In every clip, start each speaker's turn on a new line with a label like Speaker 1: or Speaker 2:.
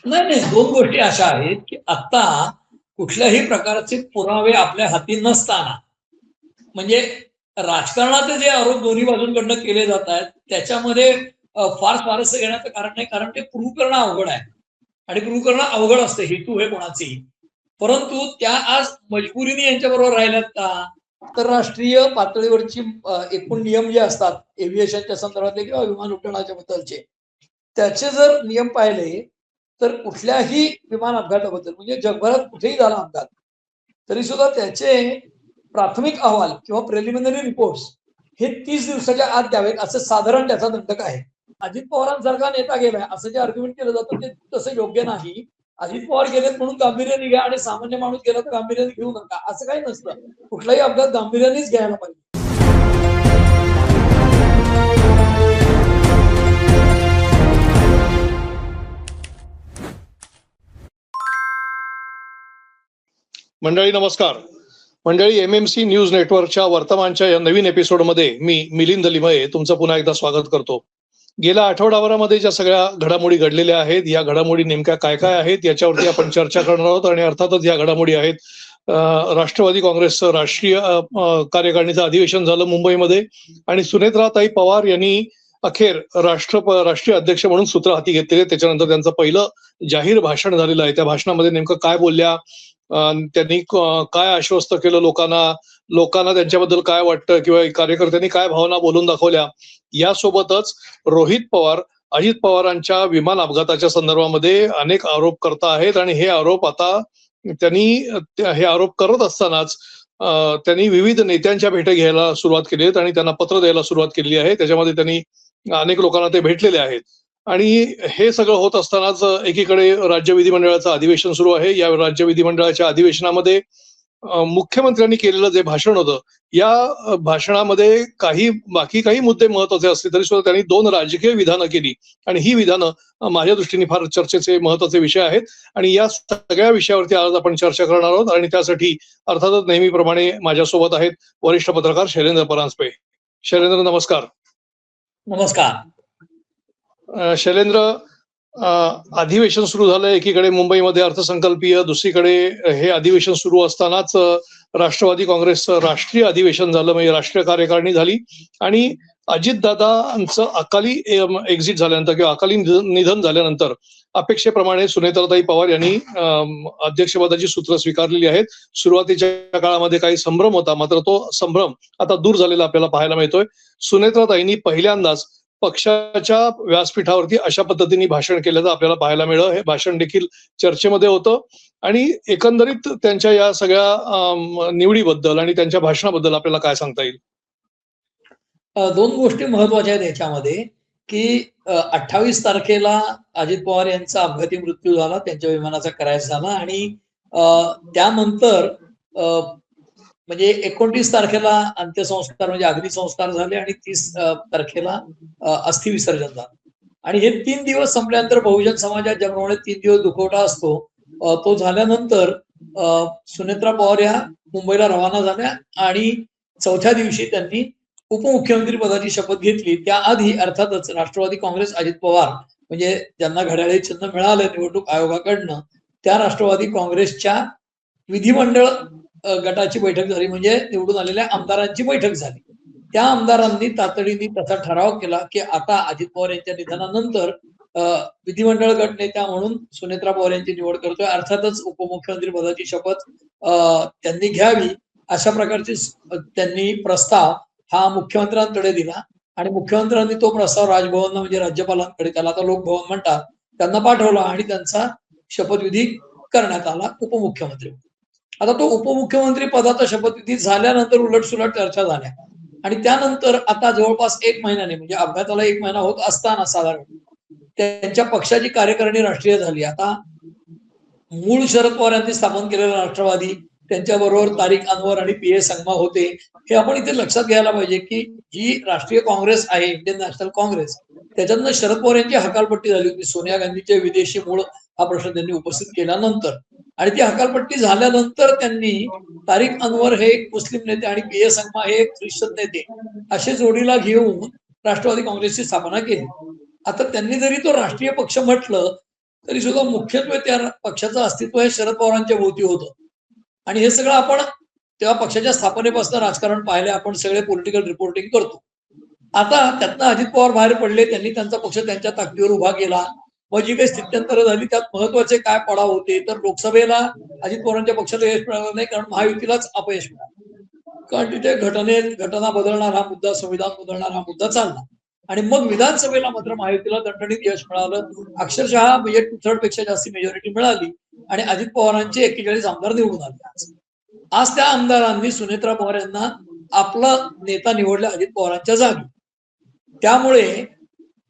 Speaker 1: नाही नाही, दोन गोष्टी अशा आहेत की आता कुठल्याही प्रकारचे पुरावे आपल्या हाती नसताना, म्हणजे राजकारणाचे जे आरोप दोन्ही बाजूंकडनं केले जात आहेत त्याच्यामध्ये फार स्वारस्य घेण्याचं कारण नाही, कारण ते प्रूव्ह करणं अवघड आहे आणि प्रूव्ह करणं अवघड असतं हेतू हे कोणाचेही. परंतु त्या आज मजबुरीने यांच्याबरोबर राहिल्यात का, तर राष्ट्रीय पातळीवरची एकूण नियम जे असतात एव्हिएशनच्या संदर्भातले किंवा विमान उड्डाणाच्या बद्दलचे, त्याचे जर नियम पाहिले तर कुठल्याही विमान अपघाताबद्दल, म्हणजे जगभरात कुठेही झाला अपघात तरी सुद्धा त्याचे प्राथमिक अहवाल किंवा प्रिलिमिनरी रिपोर्ट्स हे 30 दिवसाच्या आत द्यावेत असं साधारण त्याचा दंडक आहे. अजित पवारांसारखा नेता गेलाय असं जे आर्ग्युमेंट केलं जातं ते तसं योग्य नाही. अजित पवार गेलेत म्हणून गांभीर्याने घ्या आणि सामान्य माणूस गेला तर गांभीर्याने घेऊ नका असं काही नसतं. कुठलाही अपघात गांभीर्यानेच घ्यायला पाहिजे.
Speaker 2: मंडळी नमस्कार. मंडळी, MMC न्यूज नेटवर्कच्या वर्तमानच्या या नवीन एपिसोडमध्ये मी मिलिंद लिमये तुमचं पुन्हा एकदा स्वागत करतो. गेल्या आठवडाभरामध्ये ज्या सगळ्या घडामोडी घडलेल्या आहेत, या घडामोडी नेमक्या काय काय आहेत याच्यावरती आपण चर्चा करणार आहोत. आणि अर्थातच या घडामोडी आहेत राष्ट्रवादी काँग्रेसचं राष्ट्रीय कार्यकारिणीचं अधिवेशन झालं मुंबईमध्ये आणि सुनेत्राताई पवार यांनी अखेर राष्ट्रीय अध्यक्ष म्हणून सूत्र हाती घेतलेले. त्याच्यानंतर त्यांचं पहिलं जाहीर भाषण झालेलं आहे. त्या भाषणामध्ये नेमकं काय बोलल्या, त्यांनी काय आश्वस्त केलं लोकांना त्यांच्याबद्दल काय वाटतं किंवा कार्यकर्त्यांनी काय भावना बोलून दाखवल्या, यासोबतच रोहित पवार अजित पवारांच्या विमान अपघाताच्या संदर्भामध्ये अनेक आरोप करत आहेत. आणि हे आरोप आता हे आरोप करत असतानाच त्यांनी विविध नेत्यांच्या भेटी घ्यायला सुरुवात केली आहेत आणि त्यांना पत्र द्यायला सुरुवात केली आहे. त्याच्यामध्ये त्यांनी अनेक लोकांना ते भेटलेले आहेत. आणि हे सगळं होत असतानाच एकीकडे राज्य विधिमंडळाचं अधिवेशन सुरू आहे. या राज्य विधिमंडळाच्या अधिवेशनामध्ये मुख्यमंत्र्यांनी केलेलं जे भाषण होतं, या भाषणामध्ये बाकी काही मुद्दे महत्वाचे असले तरी सुद्धा त्यांनी 2 राजकीय विधानं केली. आणि ही विधानं माझ्या दृष्टीने फार चर्चेचे महत्वाचे विषय आहेत. आणि या सगळ्या विषयावरती आज आपण चर्चा करणार आहोत. आणि त्यासाठी अर्थातच नेहमीप्रमाणे माझ्यासोबत आहेत वरिष्ठ पत्रकार शैलेंद्र परांजपे. शैलेंद्र नमस्कार.
Speaker 1: नमस्कार.
Speaker 2: शैलेंद्र, अधिवेशन सुरू झालं एकीकडे मुंबईमध्ये अर्थसंकल्पीय, दुसरीकडे हे अधिवेशन सुरू असतानाच राष्ट्रवादी काँग्रेसचं राष्ट्रीय अधिवेशन झालं, म्हणजे राष्ट्रीय कार्यकारिणी झाली. आणि अजितदादांचं अकाली एक्झिट झाल्यानंतर किंवा अकाली निधन झाल्यानंतर अपेक्षेप्रमाणे सुनेत्राताई पवार यांनी अध्यक्षपदाची सूत्र स्वीकारलेली आहेत. सुरुवातीच्या काळामध्ये काही संभ्रम होता, मात्र तो संभ्रम आता दूर झालेला आपल्याला पाहायला मिळतोय. सुनेत्राताईंनी पहिल्यांदाच पक्षाच्या व्यासपीठावरती अशा पद्धतीने भाषण केल्याचं आपल्याला पाहायला मिळलं. हे भाषण देखील चर्चेमध्ये होतं. आणि एकंदरीत त्यांच्या या सगळ्या निवडीबद्दल आणि त्यांच्या भाषणाबद्दल आपल्याला काय सांगता येईल?
Speaker 1: दोन गोष्टी महत्वाच्या आहेत याच्यामध्ये की 28 तारखेला अजित पवार यांचा अपघाती मृत्यू झाला, त्यांच्या विमानाचा क्रॅश झाला आणि त्यानंतर म्हणजे 29 तारखेला अंत्यसंस्कार म्हणजे अग्निसंस्कार झाले आणि 30 तारखेला अस्थि विसर्जन झालं. आणि हे 3 दिवस संपल्यानंतर बहुजन समाजात ज्याप्रमाणे 3 दिवस दुखवटा असतो तो झाल्यानंतर सुनेत्रा पवार या मुंबईला रवाना झाल्या आणि चौथ्या दिवशी त्यांनी उपमुख्यमंत्री पदाची शपथ घेतली. त्याआधी अर्थातच राष्ट्रवादी काँग्रेस अजित पवार म्हणजे ज्यांना घड्याळे चिन्ह मिळालं निवडणूक आयोगाकडनं, त्या राष्ट्रवादी काँग्रेसच्या विधिमंडळ गटाची बैठक झाली, म्हणजे निवडून आलेल्या आमदारांची बैठक झाली. त्या आमदारांनी तातडीने तसा ठराव केला की आता अजित पवार यांच्या निधनानंतर विधिमंडळ गट नेत्या म्हणून सुनेत्रा पवार यांची निवड करतोय. अर्थातच उपमुख्यमंत्री पदाची शपथ त्यांनी घ्यावी अशा प्रकारचे त्यांनी प्रस्ताव हा मुख्यमंत्र्यांकडे दिला आणि मुख्यमंत्र्यांनी तो प्रस्ताव राजभवन म्हणजे राज्यपालांकडे, त्याला आता लोकभवन म्हणतात, त्यांना पाठवला आणि त्यांचा शपथविधी करण्यात आला उपमुख्यमंत्री. आता तो उपमुख्यमंत्री पदाचा शपथविधी झाल्यानंतर उलटसुलट चर्चा झाल्या आणि त्यानंतर आता जवळपास 1 महिन्याने म्हणजे अपघाताला 1 महिना होत असताना साधारण त्यांच्या पक्षाची कार्यकारिणी राष्ट्रीय झाली. आता मूळ शरद पवार यांनी स्थापन केलेलं राष्ट्रवादी, त्यांच्याबरोबर तारिक अनवर आणि PA संगमा होते. हे आपण इथे लक्षात घ्यायला पाहिजे की जी राष्ट्रीय काँग्रेस आहे, इंडियन नॅशनल काँग्रेस, त्याच्यातनं शरद पवार यांची हकालपट्टी झाली होती सोनिया गांधीचे विदेशी मूळ हा प्रश्न त्यांनी उपस्थित केल्यानंतर. आणि ती हकालपट्टी झाल्यानंतर त्यांनी तारिक अनवर हे एक मुस्लिम नेते आणि PA संगमा हे एक ख्रिश्चन नेते असे जोडीला घेऊन राष्ट्रवादी काँग्रेसची स्थापना केली. आता त्यांनी जरी तो राष्ट्रीय पक्ष म्हटलं तरी सुद्धा मुख्यत्वे त्या पक्षाचं अस्तित्व हे शरद पवारांच्या भोवती होतं. आणि हे सगळं आपण तेव्हा पक्षाच्या स्थापनेपासून राजकारण पाहिले, आपण सगळे पॉलिटिकल रिपोर्टिंग करतो. आता त्यातनं अजित पवार बाहेर पडले, त्यांनी त्यांचा पक्ष त्यांच्या ताकदीवर उभा केला. मग जी काही स्थित्यंतरं झाली त्यात महत्वाचे काय पडाव होते, तर लोकसभेला अजित पवारांच्या पक्षाला यश मिळालं नाही, कारण महायुतीलाच अपयश मिळालं. कारण तिथे घटना बदलणार हा मुद्दा, संविधान बदलणार हा मुद्दा चालला. आणि मग विधानसभेला मात्र महायुतीला दणदणीत यश मिळालं. अक्षरशः म्हणजे 2/3 पेक्षा जास्त मेजॉरिटी मिळाली आणि अजित पवारांचे 41 आमदार निवडून आले. आज त्या आमदारांनी सुनेत्रा पवार यांना आपला नेता निवडले अजित पवारांच्या जागी. त्यामुळे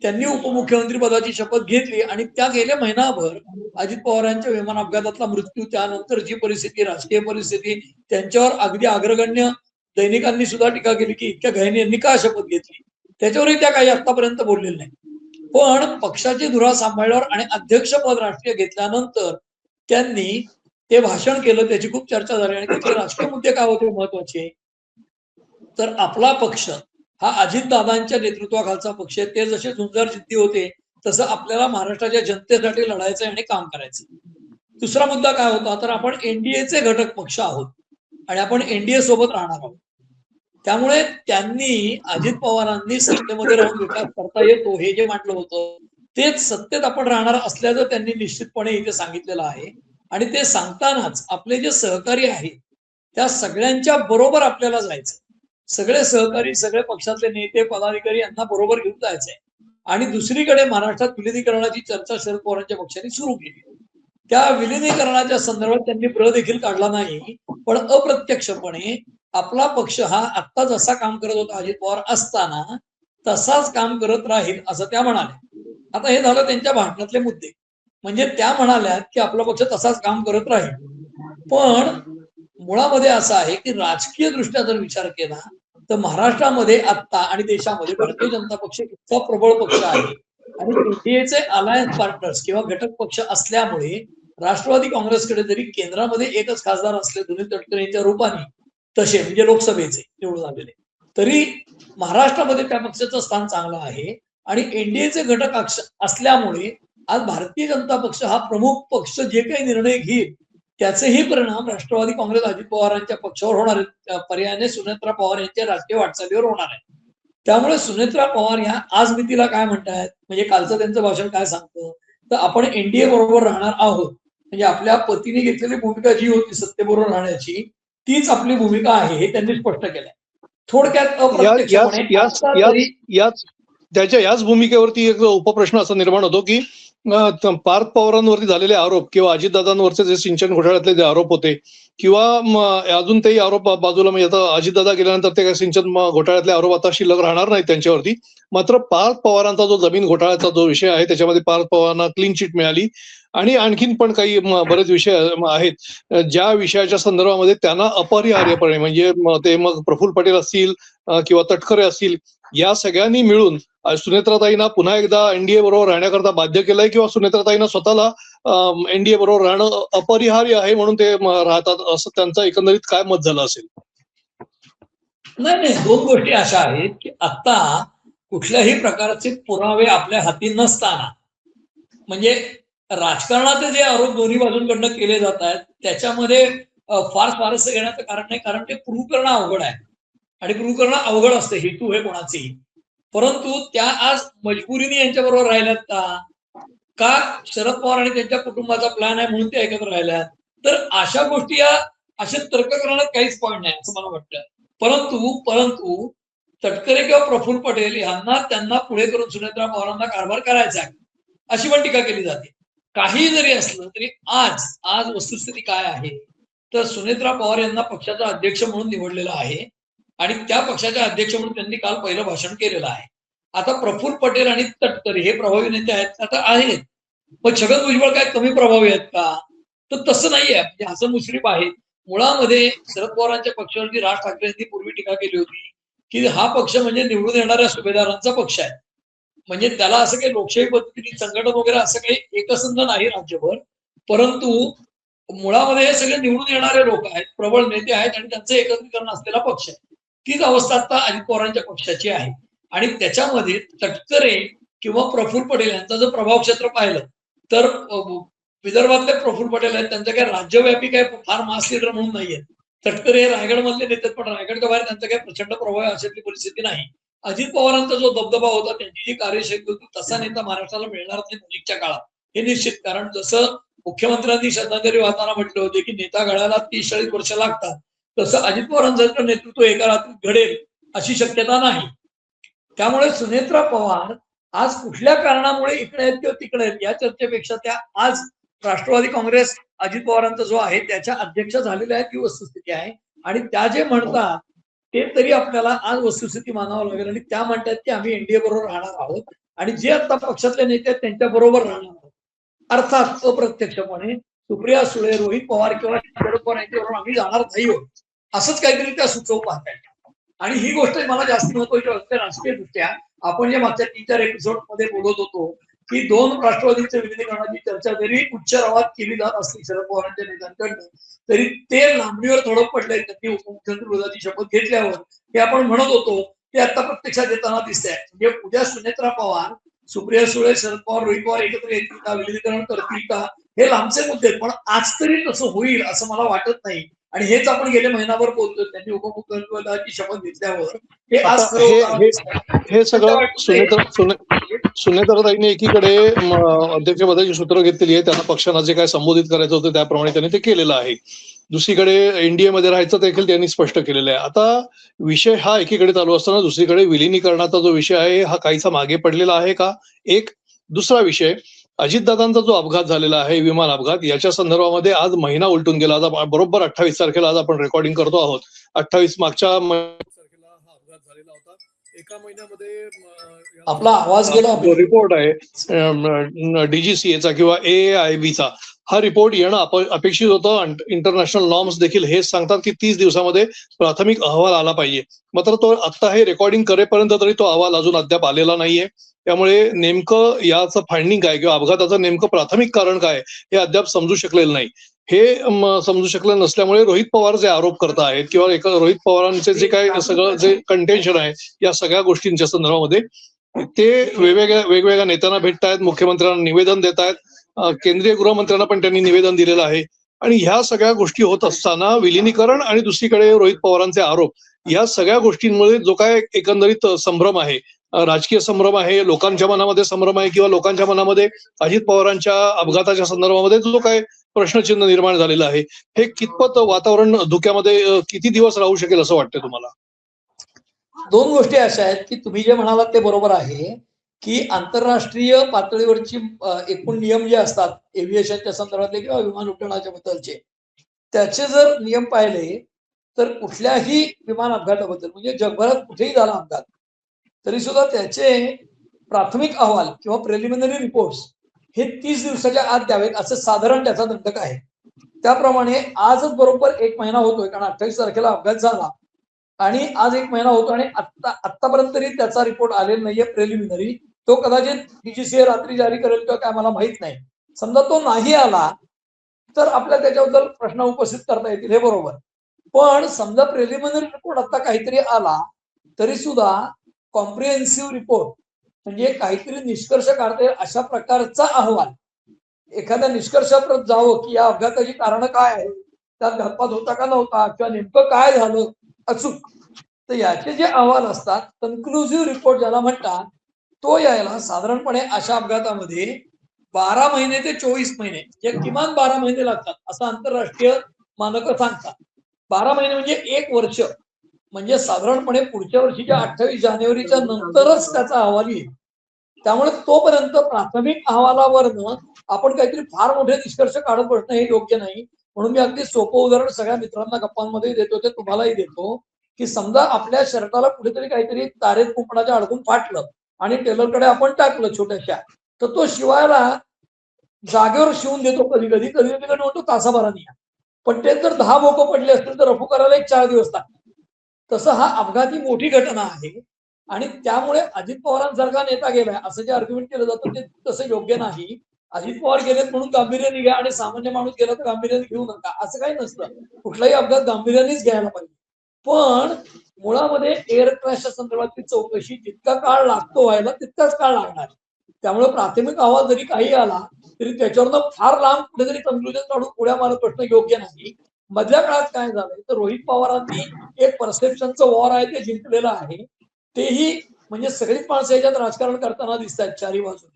Speaker 1: त्यांनी उपमुख्यमंत्री पदाची शपथ घेतली आणि त्या गेल्या महिनाभर अजित पवारांच्या विमान अपघातातला मृत्यू, त्यानंतरची परिस्थिती, राजकीय परिस्थिती, त्यांच्यावर अगदी अग्रगण्य दैनिकांनी सुद्धा टीका केली की इतक्या घाईने यांनी का शपथ घेतली. त्याच्यावरही त्या काही आतापर्यंत बोललेल्या नाही. पण पक्षाची धुरा सांभाळल्यावर आणि अध्यक्षपद राष्ट्रीय घेतल्यानंतर त्यांनी ते भाषण केलं, त्याची खूप चर्चा झाली. आणि त्याचे राजकीय मुद्दे काय होते महत्वाचे, तर आपला पक्ष हा अजितदादांच्या नेतृत्वाखालचा पक्ष आहे. ते जसे झुंजार जिद्दी होते तसं आपल्याला महाराष्ट्राच्या जनतेसाठी लढायचं आणि काम करायचं. दुसरा मुद्दा काय होता, तर आपण एनडीएचे घटक पक्ष आहोत आणि आपण एनडीए सोबत राहणार आहोत. त्यामुळे त्यांनी अजित पवारांनी सत्तेमध्ये राहून विकास करता येतो हे जे म्हटलं होतं, तेच सत्तेत आपण राहणार असल्याचं त्यांनी निश्चितपणे इथे सांगितलेलं आहे. आणि ते सांगतानाच आपले जे सहकारी आहेत त्या सगळ्यांच्या बरोबर आपल्याला जायचं. सगळे सहकारी, सगळे पक्षातले नेते, पदाधिकारी यांना बरोबर घेऊन जायचंय. आणि दुसरीकडे महाराष्ट्रात विलिनीकरणाची चर्चा शरद पवारांच्या पक्षाने सुरू केली. त्या विलिनीकरणाच्या संदर्भात त्यांनी देखील काढला नाही, पण अप्रत्यक्षपणे आपला पक्ष हा आत्ता जसा काम करत होता अजित पवार असताना तसाच काम करत राहील असं त्या म्हणाल्या. आता हे झालं त्यांच्या भाषणातले मुद्दे. म्हणजे त्या म्हणाल्या की आपला पक्ष तसाच काम करत राहील. पण मुळामध्ये असं आहे की राजकीय दृष्ट्या जर विचार केला तर महाराष्ट्रामध्ये आत्ता आणि देशामध्ये भारतीय जनता पक्ष इतका प्रबळ पक्ष आहे आणि एनडीएचे अलायन्स पार्टनर्स किंवा घटक पक्ष असल्यामुळे राष्ट्रवादी काँग्रेसकडे जरी केंद्रामध्ये एकच खासदार असले सुनील तटकरेंच्या रूपाने, तसे म्हणजे लोकसभेचे निवडून आलेले, तरी महाराष्ट्रामध्ये त्या पक्षाचं स्थान चांगलं आहे. आणि एनडीएचे घटक असल्यामुळे आज भारतीय जनता पक्ष हा प्रमुख पक्ष जे काही निर्णय घेईल त्याचेही परिणाम राष्ट्रवादी काँग्रेस अजित पवारांच्या पक्षावर होणार आहेत, पर्यायाने सुनेत्रा पवार यांच्या राजकीय वाटचालीवर होणार आहे. त्यामुळे सुनेत्रा पवार ह्या आज मितीला काय म्हणतायत, म्हणजे कालचं त्यांचं भाषण काय सांगतं, तर आपण एनडीए बरोबर राहणार आहोत. म्हणजे आपल्या पतीने घेतलेली भूमिका जी होती सत्तेबरोबर राहण्याची, तीच आपली भूमिका आहे हे त्यांनी स्पष्ट केलंय. थोडक्यात अप्रत्यक्षपणे
Speaker 2: त्याच्या याच भूमिकेवरती एक उपप्रश्न असा निर्माण होतो की पार्थ पवारांवरती झालेले आरोप किंवा अजितदादांवरचे जे सिंचन घोटाळ्यातले जे आरोप होते किंवा अजून तेही आरोप बाजूला, म्हणजे आता अजितदादा गेल्यानंतर ते काही सिंचन घोटाळ्यातले आरोप आता शिल्लक राहणार नाही त्यांच्यावरती. मात्र पार्थ पवारांचा जो जमीन घोटाळ्याचा जो विषय आहे त्याच्यामध्ये पार्थ पवारांना क्लीन चिट मिळाली आणि आणखीन पण काही बरेच विषय आहेत ज्या विषयाच्या संदर्भामध्ये त्यांना अपरिहार्यपणे, म्हणजे ते मग प्रफुल्ल पटेल असतील किंवा तटकरे असतील, या सगळ्यांनी मिळून सुनेत्राताईंना पुन्हा एकदा एनडीए बरोबर राहण्याकरता बाध्य केलंय किंवा सुनेत्राताईंना स्वतःला एनडीए बरोबर राहणं अपरिहार्य आहे म्हणून ते राहतात, असं त्यांचं एकंदरीत काय मत झालं असेल?
Speaker 1: नाही, दोन गोष्टी अशा आहेत की आता कुठल्याही प्रकारचे पुरावे आपल्या हाती नसताना, म्हणजे राजकारणाचे जे आरोप दोन्ही बाजूंकडनं केले जात आहेत त्याच्यामध्ये फार स्वारस्य घेण्याचं कारण नाही, कारण ते प्रूव्ह करणं अवघड आहे आणि प्रूव्ह करणं अवघड असतं, हेतू हे कोणाचेही. परंतु त्या आज मजबुरीने यांच्याबरोबर राहिल्यात का शरद पवार आणि त्यांच्या कुटुंबाचा प्लॅन आहे म्हणून ते एकत्र राहिल्यात, तर अशा गोष्टी या असे तर्क करण्यात काहीच पॉईंट नाही असं मला वाटतं. परंतु तटकरे किंवा प्रफुल्ल पटेल यांना त्यांना पुढे करून सुनेत्रा पवारांना कारभार करायचा आहे अशी पण टीका केली जाते. काही जरी असलं तरी आज वस्तुस्थिती काय आहे, तर सुनेत्रा पवार यांना पक्षाचा अध्यक्ष म्हणून निवडलेला आहे आणि त्या पक्षाच्या अध्यक्ष म्हणून त्यांनी काल पहिलं भाषण केलेलं आहे. आता प्रफुल्ल पटेल आणि तटकरे हे प्रभावी नेते आहेत, आता आहेत, पण छगन भुजबळ काय कमी प्रभावी आहेत का, तर तसं नाहीये. म्हणजे हसन मुश्रीफ आहेत. मुळामध्ये शरद पवारांच्या पक्षावरती राज ठाकरे यांनी पूर्वी टीका केली होती की हा पक्ष म्हणजे निवडून येणाऱ्या सुभेदारांचा पक्ष आहे, म्हणजे त्याला असं काही लोकशाही पद्धतीने संघटन वगैरे असं काही एकसंध नाही राज्यभर, परंतु मुळामध्ये हे सगळे निवडून येणारे लोक आहेत, प्रबळ नेते आहेत आणि त्यांचं एकत्रीकरण असलेला पक्ष आहे. तीच अवस्था आता अजित पवारांच्या पक्षाची आहे. आणि त्याच्यामध्ये तटकरे किंवा प्रफुल्ल पटेल यांचा जर प्रभाव क्षेत्र पाहिलं तर विदर्भातले प्रफुल्ल पटेल आहेत, त्यांचं काही राज्यव्यापी काही फार मास लीडर म्हणून नाहीये. तटकरे हे रायगडमधले नेते, पण रायगडच्या बाहेर त्यांचा काही प्रचंड प्रभाव आहे अशातली परिस्थिती नाही. अजित पवारांचा जो दबदबा होता, त्यांची जी कार्यशैली होती, तसा नेता महाराष्ट्राला मिळणार नाही नजीकच्या काळात, हे निश्चित. कारण जसं मुख्यमंत्र्यांनी श्रद्धांजली वाहताना म्हटले होते की नेता घडायला 30-40 वर्ष लागतात, तसं अजित पवारांचं नेतृत्व एका रात्रीत घडेल अशी शक्यता नाही. त्यामुळे सुनेत्रा पवार आज कुठल्या कारणामुळे इकडे आहेत किंवा तिकडे आहेत या चर्चेपेक्षा त्या आज राष्ट्रवादी काँग्रेस अजित पवारांचा जो आहे त्याच्या अध्यक्ष झालेल्या आहेत ही वस्तुस्थिती आहे. आणि त्या जे म्हणतात ते तरी आपल्याला आज वस्तुस्थिती मानावं लागेल. आणि त्या म्हणतात की आम्ही एनडीए बरोबर राहणार आहोत आणि जे आता पक्षातले नेते आहेत त्यांच्या बरोबर राहणार आहोत. अर्थात अप्रत्यक्षपणे सुप्रिया सुळे, रोहित पवार किंवा शरद पवार यांच्याबरोबर आम्ही जाणार नाही आहोत असंच काहीतरी त्या सुचवू पाहताय. आणि ही गोष्ट मला जास्त महत्वाची वाटते राजकीय दृष्ट्या. आपण जे मागच्या 3-4 एपिसोड मध्ये बोलत होतो की 2 राष्ट्रवादीच्या विलीनीकरणाची चर्चा जरी उच्च आवाजात केली जात असली शरद पवारांच्या नेत्यांकडनं, तरी ते लांबणीवर थोडं पडलंय. त्यांनी उपमुख्यमंत्री पदाची शपथ घेतल्यावर हे आपण म्हणत होतो ते आता प्रत्यक्षात येताना दिसतंय. म्हणजे उद्या सुनेत्रा पवार, सुप्रिया सुळे, शरद पवार, रोहित पवार एकत्र येतील का, विलीनीकरण करतील का, हे लांबचे मुद्दे आहेत. पण आज तरी तसं होईल असं मला वाटत नाही. आणि हेच आपण गेले महिनाभर बोलतोय. त्यांनी उपमुख्यमंत्रिपदाची शपथ घेतल्यावर हे आज
Speaker 2: हे सगळं सुनेत्राताईंनी एकीकडे अध्यक्षपदाची सूत्र घेतलेली आहे, त्यांना पक्षांना जे काय संबोधित करायचं होतं त्याप्रमाणे त्यांनी ते केलेलं आहे. दुसरीकडे एनडीए मध्ये राहायचं देखील त्यांनी स्पष्ट केलेलं आहे. आता विषय हा एकीकडे चालू असताना दुसरीकडे विलिनीकरणाचा जो विषय आहे हा काहीसा मागे पडलेला आहे का, एक. दुसरा विषय, अजितदादांचा जो अपघात झालेला आहे, विमान अपघात, याच्या संदर्भामध्ये आज महिना उलटून गेला. आता बरोबर 28 तारखेला आज आपण रेकॉर्डिंग करतो आहोत. 28 मागच्या तारखेला हा अपघात झालेला होता. एका महिन्यामध्ये
Speaker 1: आपला आवाज गेला.
Speaker 2: जो रिपोर्ट आहे डीजीसीएचा किंवा AAIBचा, हा रिपोर्ट येणं अपेक्षित होतं. इंटरनॅशनल नॉर्म्स देखील हेच सांगतात की 30 दिवसामध्ये प्राथमिक अहवाल आला पाहिजे. मात्र तो आता हे रेकॉर्डिंग करेपर्यंत तरी तो अहवाल अजून अद्याप आलेला नाहीये. त्यामुळे नेमकं याचं फाइंडिंग काय किंवा अपघाताचं नेमकं प्राथमिक कारण काय हे अद्याप समजू शकलेलं नाही. हे समजू शकलं नसल्यामुळे रोहित पवार जे आरोप करतायत किंवा रोहित पवारांचे जे काय सगळं जे कंटेन्शन आहे या सगळ्या गोष्टींच्या संदर्भामध्ये ते वेगवेगळ्या नेत्यांना भेटतायत, मुख्यमंत्र्यांना निवेदन देत आहेत, केंद्रीय गृहमंत्र्यांना पण त्यांनी निवेदन दिलेलं आहे. आणि ह्या सगळ्या गोष्टी होत असताना विलिनीकरण आणि दुसरीकडे रोहित पवारांचे आरोप, या सगळ्या गोष्टींमुळे जो काय एकंदरीत संभ्रम आहे, राजकीय संभ्रम आहे, लोकांच्या मनामध्ये संभ्रम आहे किंवा लोकांच्या मनामध्ये अजित पवारांच्या अपघाताच्या संदर्भामध्ये जो काय प्रश्नचिन्ह निर्माण झालेलं आहे, हे कितपत वातावरण धोक्यामध्ये किती दिवस राहू शकेल असं वाटतं तुम्हाला?
Speaker 1: 2 गोष्टी अशा आहेत की तुम्ही जे म्हणालात ते बरोबर आहे की आंतरराष्ट्रीय पातळीवरची एकूण नियम जे असतात एव्हिएशनच्या संदर्भातले किंवा विमान उड्डाणाच्या बद्दलचे, त्याचे जर नियम पाहिले तर कुठल्याही विमान अपघाताबद्दल म्हणजे जगभरात कुठेही झाला अपघात तरी सुद्धा त्याचे प्राथमिक अहवाल किंवा प्रिलिमिनरी रिपोर्ट्स हे 30 दिवसाच्या आत द्यावेत असं साधारण त्याचा दंडक आहे. त्याप्रमाणे आजच बरोबर 1 महिना होतोय, कारण 28 तारखेला अपघात झाला आणि आज 1 महिना होतो आणि आतापर्यंत तरी त्याचा रिपोर्ट आलेला नाहीये प्रिलिमिनरी. तो कदाचित डीजीसीए रात्री जारी करेल किंवा काय मला माहित नाही. समजा तो नाही आला तर आपल्याला त्याच्याबद्दल प्रश्न उपस्थित करता येतील, हे बरोबर. पण समजा प्रिलिमिनरी रिपोर्ट आता काहीतरी आला तरी सुद्धा कॉम्प्रिहेन्सिव्ह रिपोर्ट म्हणजे काहीतरी निष्कर्ष काढता येईल अशा प्रकारचा अहवाल एखाद्या निष्कर्षाप्रत जावं की या अपघाताची कारण काय आहे, त्यात घातपात होता का नव्हता किंवा नेमकं काय झालं अचूक, तर याचे जे अहवाल असतात कन्क्लुझिव्ह रिपोर्ट ज्याला म्हणतात, तो यायला साधारणपणे अशा अपघातामध्ये 12 महिने ते 24 महिने म्हणजे किमान 12 महिने लागतात असं आंतरराष्ट्रीय मानकं सांगतात. 12 महिने म्हणजे 1 वर्ष, म्हणजे साधारणपणे पुढच्या वर्षीच्या 28 जानेवारीच्या नंतरच त्याचा अहवाल येईल. त्यामुळे तोपर्यंत प्राथमिक अहवालावरनं आपण काहीतरी फार मोठे निष्कर्ष काढत बसणं हे योग्य नाही. म्हणून मी अगदी सोपं उदाहरण सगळ्या मित्रांना गप्पांमध्ये देतो, ते तुम्हालाही देतो की समजा आपल्या शर्टाला कुठेतरी काहीतरी तारेत कुंपणाच्या अडकून फाटलं आणि टेलरकडे आपण टाकलं छोट्याशा, तर तो शिवायला जागेवर शिवून देतो कधी कधी म्हणतो तासाभराने. पण ते जर 10 भोकं पडले असतील तर रफू करायला 4 दिवस लागतात. तसं हा अपघाती मोठी घटना आहे आणि त्यामुळे अजित पवारांसारखा नेता गेलाय असं जे आर्ग्युमेंट केलं जातं ते तसं योग्य नाही. अजित पवार गेलेत म्हणून गांभीर्याने घ्या आणि सामान्य माणूस गेला तर गांभीर्याने घेऊ नका असं काही नसतं. कुठलाही अपघात गांभीर्यानेच घ्यायला पाहिजे. पण मुळामध्ये एअर क्रॅशच्या संदर्भातली चौकशी जितका काळ लागतो व्हायला तितकाच काळ लागणार. त्यामुळे प्राथमिक अहवाल जरी काही आला तरी त्याच्यावरनं फार लांब कुठेतरी कन्क्लुजन काढून उड्या मारत बसणं योग्य नाही. मधल्या काळात काय झालंय तर रोहित पवारांनी एक परसेप्शनचं वॉर आहे ते जिंकलेलं आहे. तेही म्हणजे सगळीच माणसं याच्यात राजकारण करताना दिसत आहेत चारी बाजूने.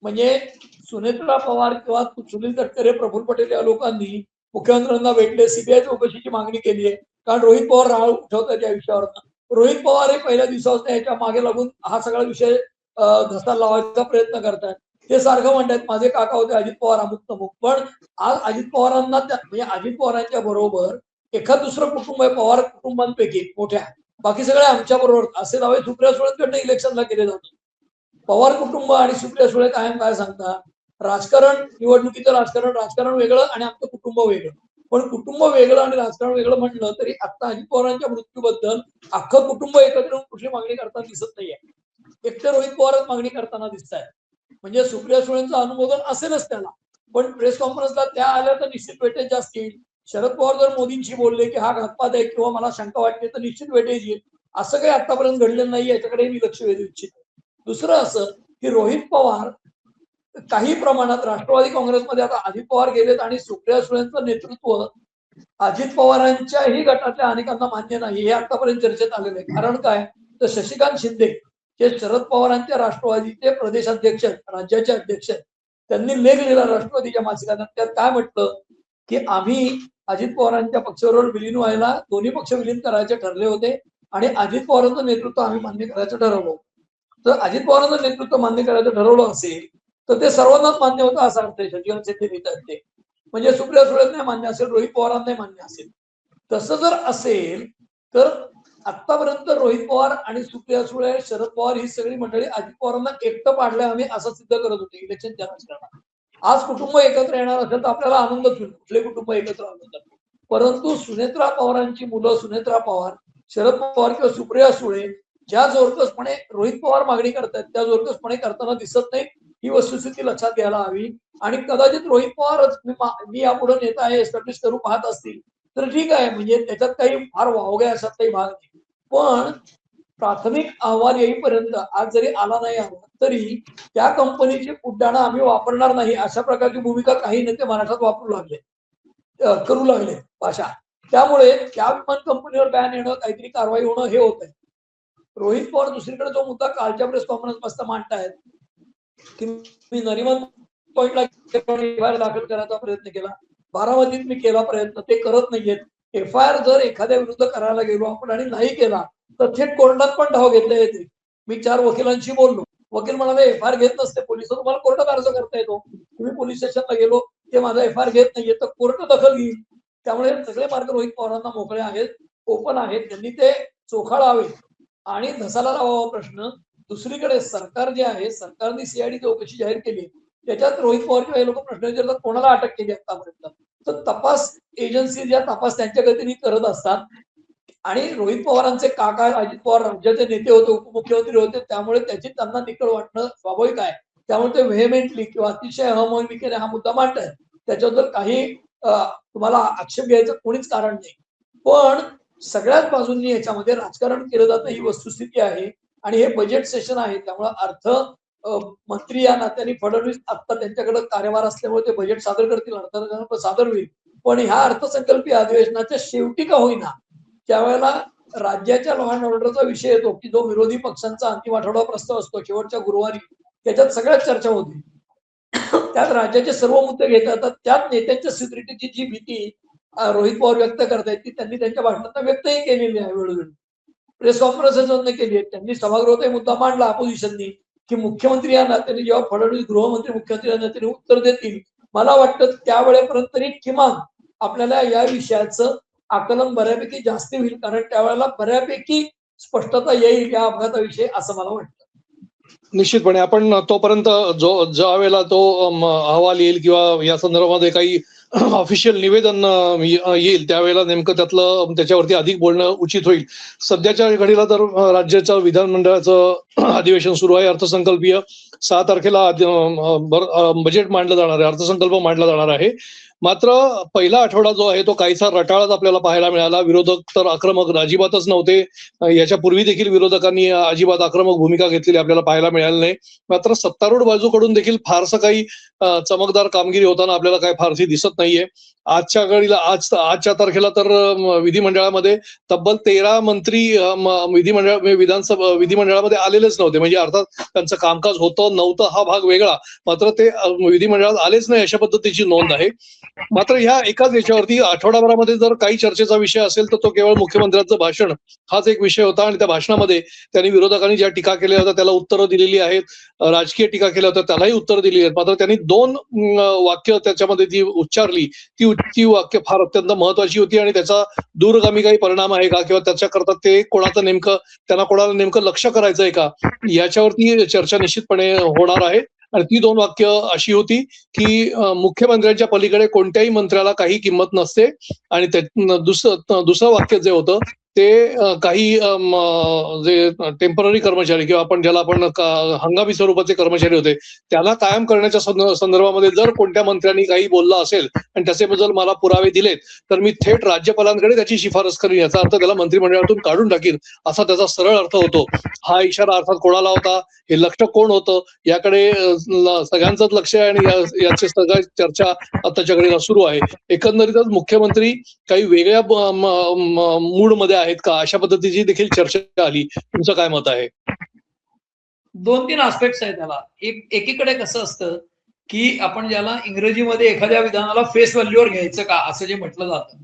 Speaker 1: म्हणजे सुनेत्रा पवार किंवा सुनील तटकरे, प्रफुल्ल पटेल या लोकांनी मुख्यमंत्र्यांना भेटले, सीबीआय चौकशीची मागणी केली आहे. कारण रोहित पवार राळ उठवतात या विषयावर. रोहित पवार हे पहिल्या दिवसापासून याच्या मागे लागून हा सगळा विषय घसा लावायचा प्रयत्न करतात. ते सारखं म्हणतात माझे काका होते अजित पवार अमुक तमुक. पण आज अजित पवारांना म्हणजे अजित पवारांच्या बरोबर एखाद दुसरं कुटुंब आहे पवार कुटुंबांपैकी मोठ्या, बाकी सगळे आमच्या बरोबर असे दावे सुप्रिया सुळेंकडनं इलेक्शनला केले जातात. पवार कुटुंब आणि सुप्रिया सुळे कायम काय सांगतात, राजकारण निवडणुकीचं राजकारण वेगळं आणि आमचं कुटुंब वेगळं. पण कुटुंब वेगळं आणि राजकारण वेगळं म्हणलं तरी आता अजित पवारांच्या मृत्यूबद्दल अख्खं कुटुंब एकत्र येऊन कुठली मागणी करताना दिसत नाहीये. एकटे रोहित पवारच मागणी करताना दिसत आहेत. म्हणजे सुप्रिया सुळेंचं अनुमोदन असेलच त्याला, पण प्रेस कॉन्फरन्सला त्या आल्या तर निश्चित वेटेज जास्त येईल. शरद पवार जर मोदींशी बोलले की हा घातपात आहे किंवा मला शंका वाटते तर निश्चित वेटेज येईल. असं काही आतापर्यंत घडलेलं नाही, याच्याकडे मी लक्ष वेधू इच्छितो. दुसरं असं की रोहित पवार काही प्रमाणात राष्ट्रवादी काँग्रेसमध्ये आता अजित पवार गेलेत आणि सुप्रिया सुळेंचं नेतृत्व अजित पवारांच्याही गटातल्या अनेकांना मान्य नाही, हे आतापर्यंत चर्चेत आलेलं आहे. कारण काय तर शशिकांत शिंदे जे शरद पवारांच्या राष्ट्रवादीचे प्रदेशाध्यक्ष, राज्याचे अध्यक्ष, त्यांनी लेख लिहिला राष्ट्रवादीच्या मासिकात. त्यात काय म्हटलं की आम्ही अजित पवारांच्या पक्षाबरोबर विलीन व्हायला दोन्ही पक्ष विलीन करायचे ठरले होते आणि अजित पवारांचं नेतृत्व आम्ही मान्य करायचं ठरवलं. तर अजित पवारांचं नेतृत्व मान्य करायचं ठरवलं असेल तर ते सर्वांनाच मान्य होतं असा अर्थ आहे. शशिकांत शिंदे लिहितात ते. म्हणजे सुप्रिया सुळे नाही मान्य असेल, रोहित पवारांना मान्य असेल. तसं जर असेल तर आतापर्यंत रोहित पवार आणि सुप्रिया सुळे, शरद पवार ही सगळी मंडळी अजित पवारांना एकटं पाडलंय आम्ही असं सिद्ध करत होते इलेक्शनच्या राजकारणात. आज कुटुंब एकत्र येणार असेल तर आपल्याला आनंदच होईल, कुठले कुटुंब एकत्र आलं तर. परंतु सुनेत्रा पवारांची मुलं सुनेत्रा पवार, शरद पवार किंवा सुप्रिया सुळे ज्या जोरकसपणे रोहित पवार मागणी करतात त्या जोरकसपणे करताना दिसत नाही. ही वस्तुस्थिती लक्षात घ्यायला हवी. आणि कदाचित रोहित पवारच मी यापुढे नेता आहे एस्टॅब्लिश करू पाहत असतील तर ठीक आहे, म्हणजे त्याच्यात काही फार वावगे अशात काही भाग नाही. पण प्राथमिक अहवाल येईपर्यंत आज जरी आला नाही आला तरी त्या कंपनीची उड्डाणं आम्ही वापरणार नाही अशा प्रकारची भूमिका काही नेते महाराष्ट्रात वापरू लागले, करू लागले भाषा. त्यामुळे त्या विमान कंपनीवर बॅन येणं, काहीतरी कारवाई होणं हे होत आहे. रोहित पवार दुसरीकडे जो मुद्दा कालच्या प्रेस कॉन्फरन्स मस्त मांडतायत की मी नरिमन पॉइंटला एफआयआर दाखल करायचा प्रयत्न केला, बारामतीत मी केला प्रयत्न, ते करत नाहीयेत. एफआयआर जर एखाद्या विरुद्ध करायला गेलो आपण आणि नाही केला तर थेट कोर्टात पण धाव घेतला येते. मी 4 वकिलांशी बोललो, वकील म्हणाले एफआयआर घेत नसते पोलिस, तुम्हाला कोर्टात अर्ज करता येतो. तुम्ही पोलीस स्टेशनला गेलो ते माझा एफआयआर घेत नाहीये तर कोर्ट दखल घेईल. त्यामुळे सगळे मार्ग रोहित पवारांना मोकळे आहेत, ओपन आहेत. त्यांनी ते चोखाळावे आणि धसाला लावावा प्रश्न. दुसरीकडे सरकार जे आहे, सरकारने सीआयडी चौकशी जाहीर केली, त्याच्यात रोहित पवार किंवा हे लोक प्रश्न विचारतात कोणाला अटक केली आतापर्यंत. तर तपास एजन्सी ज्या तपास त्यांच्या गतीने करत असतात आणि रोहित पवारांचे काका अजित पवार राज्याचे नेते होते, उपमुख्यमंत्री होते, त्यामुळे त्याची त्यांना निकड वाटणं स्वाभाविक आहे. त्यामुळे ते व्हेहेमेंटली किंवा अतिशय हमहमिकेने हा मुद्दा मांडतायत. त्याच्याबद्दल काही तुम्हाला आक्षेप घ्यायचं कोणीच कारण नाही. पण सगळ्याच बाजूंनी याच्यामध्ये राजकारण केलं जातं ही वस्तुस्थिती आहे. आणि हे बजेट सेशन आहे त्यामुळे अर्थ मंत्री या नात्याने फडणवीस आता त्यांच्याकडे कार्यभार असल्यामुळे ते बजेट सादर करतील, अर्थसंकल्प सादर होईल. पण ह्या अर्थसंकल्पीय अधिवेशनाच्या शेवटी का होईना त्यावेळेला राज्याच्या लॉ अँड ऑर्डरचा विषय येतो की जो विरोधी पक्षांचा अंतिम आठवडा प्रस्ताव असतो शेवटच्या गुरुवारी, त्याच्यात सगळ्यात चर्चा होती. त्यात राज्याचे सर्व मुद्दे घेता येतात. त्यात नेत्यांच्या सिक्युरिटीची जी भीती रोहित पवार व्यक्त करतायत ती त्यांनी त्यांच्या भाषणात व्यक्तही केलेली आहे. वेळोवेळी प्रेस कॉन्फरन्स केली आहे त्यांनी, सभागृहात मुद्दा मांडला अपोजिशननी की मुख्यमंत्री या नात्याने जेव्हा फडणवीस गृहमंत्री मुख्यमंत्री या नात्याने उत्तर देतील, मला वाटतं त्यावेळेपर्यंत तरी किमान आपल्याला या विषयाचं आकलन बऱ्यापैकी जास्त होईल, कारण त्यावेळेला बऱ्यापैकी स्पष्टता येईल या अपघाताविषयी असं मला वाटतं.
Speaker 2: निश्चितपणे आपण तोपर्यंत ज्या वेळेला तो अहवाल येईल किंवा या संदर्भामध्ये काही ऑफिशियल निवेदन येईल त्यावेळेला नेमकं त्याच्यावरती अधिक बोलणं उचित होईल. सध्याच्या घडीला तर राज्याचं विधानमंडळाचं अधिवेशन सुरू आहे. अर्थसंकल्पीय 6 तारखेला बजेट मांडलं जाणार आहे, अर्थसंकल्प मांडला जाणार आहे. मात्र पहिला आठवडा जो आहे तो काहीसा रटाळाच आपल्याला पाहायला मिळाला. विरोधक तर आक्रमक अजिबातच नव्हते. याच्यापूर्वी देखील विरोधकांनी अजिबात आक्रमक भूमिका घेतलेली आपल्याला पाहायला मिळाली. मिळालं नाही. मात्र सत्तारूढ बाजूकडून देखील फारसं काही चमकदार कामगिरी होताना आपल्याला काही फारशी दिसत नाहीये. आजच्या तारखेला तर विधिमंडळामध्ये तब्बल 13 मंत्री विधिमंडळामध्ये आलेलेच नव्हते. म्हणजे अर्थात त्यांचं कामकाज होतं नव्हतं हा भाग वेगळा, मात्र ते विधिमंडळात आलेच नाही अशा पद्धतीची नोंद आहे. मात्र ह्या एकाच याच्यावरती आठवडाभरामध्ये जर काही चर्चेचा विषय असेल तर तो केवळ मुख्यमंत्र्यांचं भाषण हाच एक विषय होता. आणि त्या भाषणामध्ये त्यांनी विरोधकांनी ज्या टीका केल्या होत्या त्याला उत्तरं दिलेली आहेत, राजकीय टीका केल्या होत्या त्यालाही उत्तर दिली आहेत. मात्र त्यांनी 2 वाक्य त्याच्यामध्ये जी उच्चारली ती वाक्य फार अत्यंत महत्वाची होती आणि त्याचा दूरगामी काही परिणाम आहे का किंवा त्याच्याकरता ते कोणाला नेमकं लक्ष करायचंय का याच्यावरती चर्चा निश्चितपणे होणार आहे. आणि ती 2 वाक्य अशी होती की मुख्यमंत्र्यांच्या पलीकडे कोणत्याही मंत्र्याला काही किंमत नसते. आणि दुसरं वाक्य जे होतं ते काही जे टेम्पररी कर्मचारी किंवा ज्याला आपण हंगामी स्वरूपाचे कर्मचारी होते त्याला कायम करण्याच्या संदर्भामध्ये जर कोणत्या मंत्र्यांनी काही बोललं असेल आणि त्याच्याबद्दल मला पुरावे दिलेत तर मी थेट राज्यपालांकडे त्याची शिफारस करीन, याचा अर्थ त्याला मंत्रिमंडळातून काढून टाकीन असा त्याचा सरळ अर्थ होतो. हा इशारा अर्थात कोणाला होता, हे लक्ष कोण होतं याकडे सगळ्यांचंच लक्ष आहे आणि याची सगळी चर्चा आताच्या घडीला सुरू आहे. एकंदरीतच मुख्यमंत्री काही वेगळ्या मूड मध्ये आहेत का अशा पद्धतीची देखील चर्चा आली. तुमचं काय मत आहे?
Speaker 1: 2-3 आस्पेक्ट्स आहेत त्याला. एकीकडे कसं असतं की आपण ज्याला इंग्रजीमध्ये एखाद्या विधानाला फेस व्हॅल्यूवर घ्यायचं का असं जे म्हटलं जातं,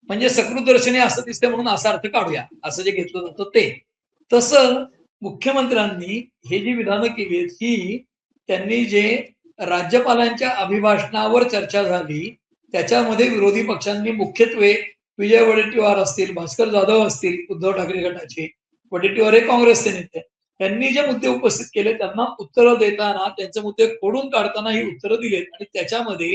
Speaker 1: म्हणजे सकृतदर्शनी असं दिसतं म्हणून असा अर्थ काढूया असं जे घेतलं जातं ते. तसं मुख्यमंत्र्यांनी हे जी विधानं केली आहेत ही त्यांनी जे राज्यपालांच्या अभिभाषणावर चर्चा झाली त्याच्यामध्ये विरोधी पक्षांनी मुख्यत्वे विजय वडेट्टीवार असतील, भास्कर जाधव असतील उद्धव ठाकरे गटाचे, वडेट्टीवार हे काँग्रेसचे नेते, त्यांनी जे मुद्दे उपस्थित केले त्यांना उत्तरं देताना त्यांचे मुद्दे खोडून काढताना ही उत्तरं दिलीत. आणि त्याच्यामध्ये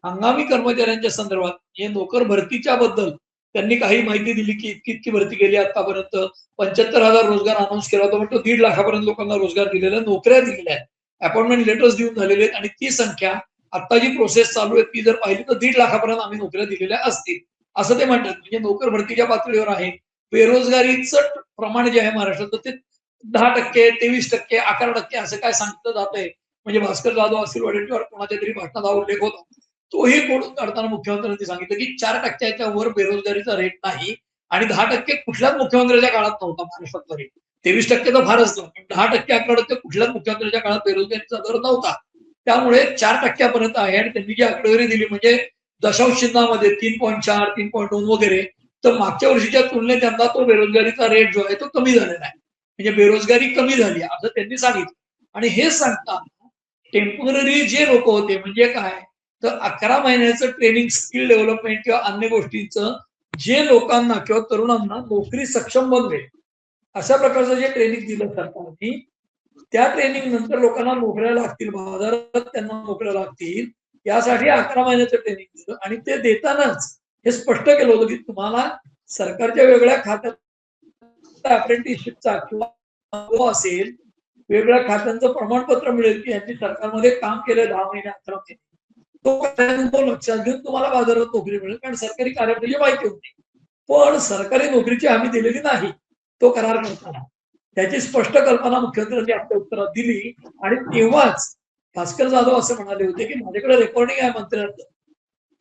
Speaker 1: हंगामी कर्मचाऱ्यांच्या संदर्भात हे नोकर भरतीच्या बद्दल त्यांनी काही माहिती दिली की इतकी भरती केली आतापर्यंत 75,000 रोजगार अनाऊन्स केला होता, पण तो 1.5 लाखापर्यंत लोकांना रोजगार दिलेला, नोकऱ्या दिलेल्या आहेत, अपॉइंटमेंट लेटर्स देऊन झालेले आहेत. आणि ती संख्या आता जी प्रोसेस चालू आहे ती जर पाहिली तर 1.5 लाखापर्यंत आम्ही नोकऱ्या दिलेल्या असतील असं ते म्हणतात. म्हणजे नोकर भरतीच्या पातळीवर आहे. बेरोजगारीचं प्रमाण जे आहे महाराष्ट्रात ते 10%, 23%, 11% असं काय सांगितलं जात आहे. म्हणजे भास्कर जाधव असतील, वडेट्टीवार कोणाच्या तरी भाषणात हा उल्लेख होता. तोही कोडून काढताना मुख्यमंत्र्यांनी सांगितलं की 4%च्या वर बेरोजगारीचा रेट नाही आणि 10% कुठल्याच मुख्यमंत्र्यांच्या काळात नव्हता महाराष्ट्रातला रेट. 23% तर फारच नव्हतं, 10%, 11% कुठल्याच मुख्यमंत्र्यांच्या काळात बेरोजगारीचा दर नव्हता. त्यामुळे 4%पर्यंत आहे. आणि त्यांनी जी आकडेवारी दिली म्हणजे दशांश चिन्हामध्ये 3.4, 3.2 वगैरे, तर मागच्या वर्षीच्या तुलनेत त्यांना तो बेरोजगारीचा रेट जो आहे तो कमी झालेला आहे. म्हणजे बेरोजगारी कमी झाली असं त्यांनी सांगितलं. आणि हे सांगताना टेम्पररी जे लोक होते म्हणजे काय तर 11 महिन्याचं ट्रेनिंग, स्किल डेव्हलपमेंट किंवा अन्य गोष्टींचं जे लोकांना किंवा तरुणांना नोकरी सक्षम बनवेल अशा प्रकारचं जे ट्रेनिंग दिलं सरकारने, त्या ट्रेनिंग नंतर लोकांना नोकऱ्या लागतील, बाजारात त्यांना नोकऱ्या लागतील यासाठी 11 महिन्याचं ट्रेनिंग दिलं. आणि ते देतानाच हे स्पष्ट केलं होतं की तुम्हाला सरकारच्या वेगळ्या खात्यात अप्रेंटिसशिपचा किंवा असेल वेगळ्या खात्यांचं प्रमाणपत्र मिळेल की यांनी सरकारमध्ये काम केलं 10 महिने 11 महिने, तो लक्षात घेऊन तुम्हाला बाजारात नोकरी मिळेल. कारण सरकारी कार्यालयाची माहिती होती पण सरकारी नोकरीची हमी दिलेली नाही तो करार करताना. त्याची स्पष्ट कल्पना मुख्यमंत्र्यांनी आपल्या उत्तरात दिली. आणि तेव्हाच भास्कर जाधव असं म्हणाले होते की माझ्याकडे रेकॉर्डिंग आहे मंत्र्यांचं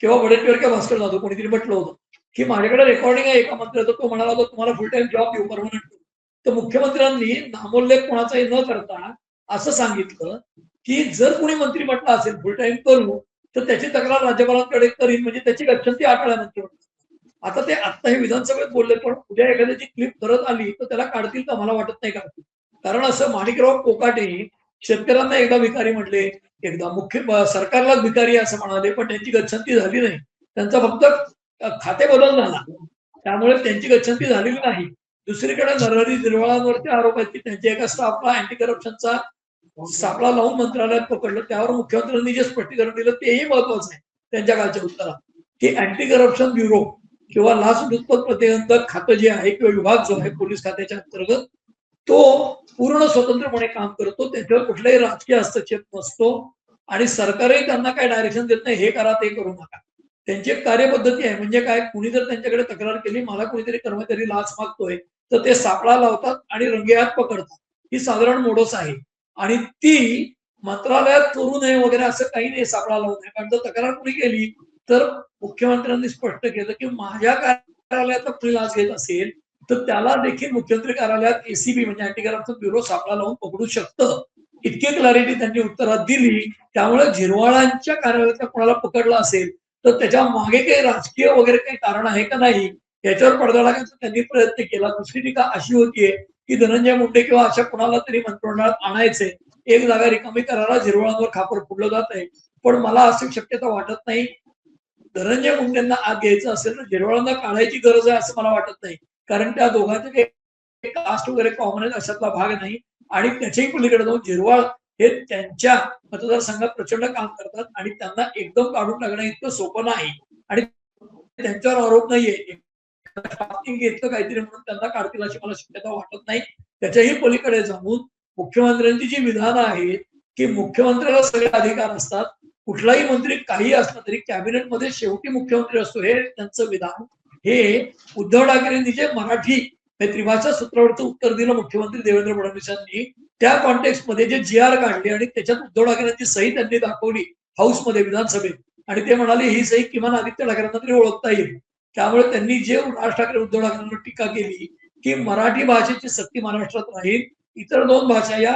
Speaker 1: किंवा वडेट्टीवार किंवा भास्कर जाधव कोणीतरी म्हटलं होतं की माझ्याकडे रेकॉर्डिंग आहे एका मंत्र्याचं, तो म्हणाला होता तुम्हाला फुल टाइम जॉब देऊ परमनंट. तर मुख्यमंत्र्यांनी नामोल्लेख कोणाचाही न करता असं सांगितलं की जर कोणी मंत्री म्हटलं असेल फुल टाइम करू तर त्याची तक्रार राज्यपालांकडे करीन, म्हणजे त्याची गच्छंती 8 वेळानंतर. आता ते आता हे विधानसभेत बोलले पण उद्या एखाद्याची क्लिप परत आली तर त्याला काढतील का मला वाटत नाही काढतील. कारण असं माणिकराव कोकाटे शेतकऱ्यांना एकदा भिकारी म्हणले, एकदा मुख्य सरकारलाच भिकारी असं म्हणाले, पण त्यांची गच्छंती झाली नाही. त्यांचा फक्त खाते बदल झाला त्यामुळे त्यांची गच्छंती झालेली नाही. दुसरीकडे नरहरी झिरवाळांवरचे आरोप आहेत की त्यांच्या एका स्टाफला अँटी करप्शनचा सापळा लावून मंत्रालयात पकडलं. त्यावर मुख्यमंत्र्यांनी जे स्पष्टीकरण दिलं तेही महत्वाचं आहे त्यांच्या कालच्या उत्तरात की अँटी करप्शन ब्युरो किंवा लाचलुचपत प्रतिबंधक खातं जे आहे किंवा विभाग जो आहे पोलीस खात्याच्या अंतर्गत तो पूर्ण स्वतंत्रपणे काम करतो, त्याच्यावर कुठलाही राजकीय हस्तक्षेप नसतो आणि सरकारही त्यांना काही डायरेक्शन देत नाही हे करा ते करू नका. त्यांची एक कार्यपद्धती आहे. म्हणजे काय, कुणी जर त्यांच्याकडे तक्रार केली मला कुणीतरी कर्मचारी लाच मागतोय तर ते सापळा लावतात आणि रंगेहात पकडतात. ही साधारण मोडस आहे. आणि ती मंत्रालयात करू नये वगैरे असं काही नाही सापळा लावू नये. कारण जर तक्रार कोणी केली तर मुख्यमंत्र्यांनी स्पष्ट केलं की माझ्या कार्यालयात कोणी लाच घेत असेल तर त्याला देखील मुख्यमंत्री कार्यालयात एसीबी म्हणजे अँटी करप्शन ब्युरो सापळा लावून पकडू शकतं. इतकी क्लॅरिटी त्यांनी उत्तरात दिली. त्यामुळे झिरवाळांच्या कार्यालयात कोणाला पकडलं असेल तर त्याच्या मागे काही राजकीय वगैरे काही कारण आहे का नाही याच्यावर पडदा टाकायचा त्यांनी प्रयत्न केला. दुसरी टीका अशी होतीये की धनंजय मुंडे किंवा अशा कोणाला तरी मंत्रिमंडळात आणायचे, एक जागा रिकामी करायला झिरवाळांवर खापर फुडलं जात आहे. पण मला अशी शक्यता वाटत नाही. धनंजय मुंडेंना आत घ्यायचं असेल तर झिरवाळांना काढायची गरज आहे असं मला वाटत नाही. कारण त्या दोघांचे काही कास्ट वगैरे कॉमन आहे अशातला भाग नाही. आणि त्याच्याही पलीकडे जाऊन झिरवाळ हे त्यांच्या मतदारसंघात प्रचंड काम करतात आणि त्यांना एकदम काढून टाकणं इतकं सोपं नाही. आणि त्यांच्यावर आरोप नाहीये घेतलं काहीतरी म्हणून त्यांना काढतील अशी मला शक्यता वाटत नाही. त्याच्याही पलीकडे जाऊन मुख्यमंत्र्यांची जी विधानं आहेत की मुख्यमंत्र्याला सगळे अधिकार असतात, कुठलाही मंत्री काही असला तरी कॅबिनेटमध्ये शेवटी मुख्यमंत्री असतो हे त्यांचं विधान, हे उद्धव ठाकरेंनी जे मराठी त्रिभाषा सूत्रावरचं उत्तर दिलं मुख्यमंत्री देवेंद्र फडणवीसांनी त्या कॉन्टेक्स्टमध्ये जे जी आर काढले आणि त्याच्यात उद्धव ठाकरेंची सही त्यांनी दाखवली हाऊसमध्ये विधानसभेत आणि ते म्हणाले ही सही किमान आदित्य ठाकरेंना तरी ओळखता येईल. त्यामुळे त्यांनी जे राज ठाकरे उद्धव ठाकरेंवर टीका केली की मराठी भाषेची सक्ती महाराष्ट्रात राहील, इतर दोन भाषा या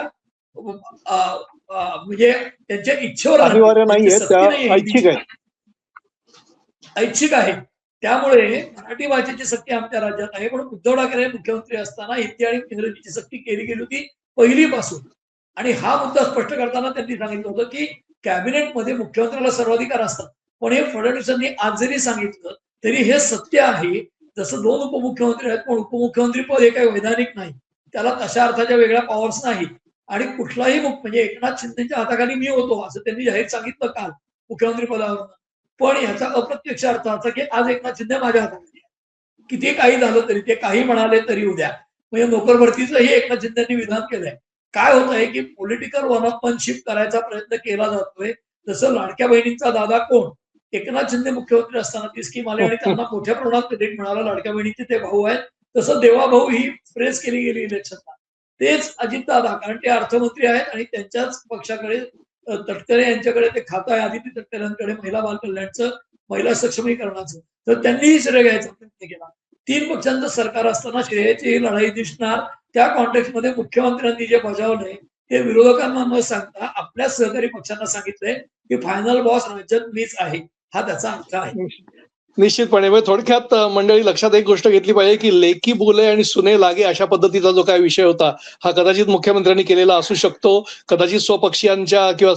Speaker 1: म्हणजे त्यांच्या इच्छेवर
Speaker 2: अनिवार्य नाहीये, त्या ऐच्छिक आहे.
Speaker 1: ऐच्छिक आहे. त्यामुळे मराठी भाषेची सक्ती आमच्या राज्यात आहे. पण उद्धव ठाकरे मुख्यमंत्री असताना हिंदी आणि इंग्रजीची सक्ती केली गेली होती पहिलीपासून. आणि हा मुद्दा स्पष्ट करताना त्यांनी सांगितलं होतं की कॅबिनेटमध्ये मुख्यमंत्र्याला सर्वाधिकार असतात. पण हे फडणवीसांनी आज जरी सांगितलं तरी हे सत्य आहे. जसं दोन उपमुख्यमंत्री आहेत पण उपमुख्यमंत्री पद हे काही वैधानिक नाही. त्याला तशा अर्थाच्या वेगळ्या पॉवर्स नाही. आणि कुठलाही म्हणजे एकनाथ शिंदेच्या हाताखाली मी होतो असं त्यांनी जाहीर सांगितलं काल मुख्यमंत्री पदावर. पण याचा अप्रत्यक्ष अर्थ असा की आज एकनाथ शिंदे माझ्या हाताखाली आहे. किती काही झालं तरी ते काही म्हणाले तरी उद्या म्हणजे नोकर भरतीचंही एकनाथ शिंदेनी विधान केलंय. काय होत आहे की पॉलिटिकल वनअपमनशिप करायचा प्रयत्न केला जातोय. जसं लाडक्या बहिणींचा दादा कोण, एकनाथ शिंदे मुख्यमंत्री असताना ती स्कीम आली आणि त्यांना मोठ्या प्रमाणात क्रेडिट मिळालं. लाडक्या बहिणीचे ते भाऊ आहेत. तसं देवाभाऊ ही फ्रेज केली गेली इलेक्शनला. तेच अजितदादा कारण ते अर्थमंत्री आहेत आणि त्यांच्याच पक्षाकडे तटकरे यांच्याकडे ते खातं आहे आदिती तटकरेंकडे महिला बाल कल्याणचं महिला सक्षमीकरणाचं. तर त्यांनीही श्रेय घ्यायचा प्रयत्न केला. तीन पक्षांचं सरकार असताना श्रेयाची ही लढाई दिसणार. त्या कॉन्टेक्स्टमध्ये मुख्यमंत्र्यांनी जे बजावलंय ते विरोधकांना न सांगता आपल्या सहकारी पक्षांना सांगितलंय की फायनल बॉस राज्यात मीच आहे. हा त्याचा अर्थ आहे.
Speaker 2: निश्चितपणे. थोडक्यात मंडळी लक्षात एक गोष्ट घेतली पाहिजे की लेकी बोले आणि सुने लागे अशा पद्धतीचा जो काय विषय होता हा कदाचित मुख्यमंत्र्यांनी केलेला असू शकतो. कदाचित स्वपक्षीयांच्या किंवा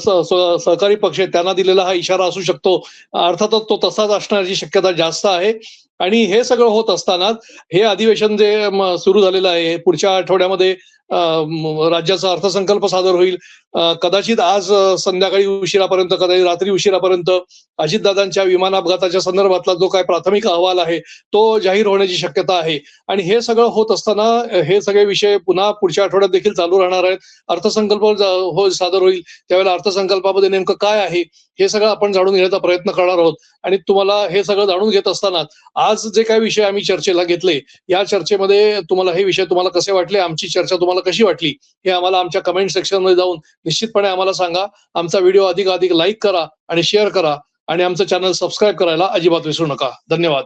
Speaker 2: सहकारी पक्ष त्यांना दिलेला हा इशारा असू शकतो. अर्थातच तो तसाच असण्याची शक्यता जास्त आहे. आणि हे सगळं होत असताना हे अधिवेशन जे सुरू झालेलं आहे पुढच्या आठवड्यामध्ये राज्याचा अर्थसंकल्प सादर होईल. कदाचित आज संध्याकाळी उशिरापर्यंत कदाचित रात्री उशिरापर्यंत अजितदादांच्या विमान अपघाताच्या संदर्भातला जो काय प्राथमिक अहवाल आहे तो जाहीर होण्याची शक्यता आहे. आणि हे सगळं होत असताना हे सगळे विषय पुन्हा पुढच्या आठवड्यात देखील चालू राहणार आहेत. अर्थसंकल्प सादर होईल त्यावेळेला अर्थसंकल्पामध्ये नेमकं काय आहे हे सगळं आपण जाणून घेण्याचा प्रयत्न करणार आहोत. आणि तुम्हाला हे सगळं जाणून घेत असताना आज जे काही विषय आम्ही चर्चेला घेतले या चर्चेमध्ये तुम्हाला हे विषय तुम्हाला कसे वाटले, आमची चर्चा तुम्हाला कशी वाटली हे आम्हाला आमच्या कमेंट सेक्शन मध्ये जाऊन निश्चितपणे आम्हाला सांगा. आमचा व्हिडिओ अधिकाधिक लाईक करा आणि शेअर करा आणि आमचं चॅनल सबस्क्राईब करायला अजिबात विसरू नका. धन्यवाद.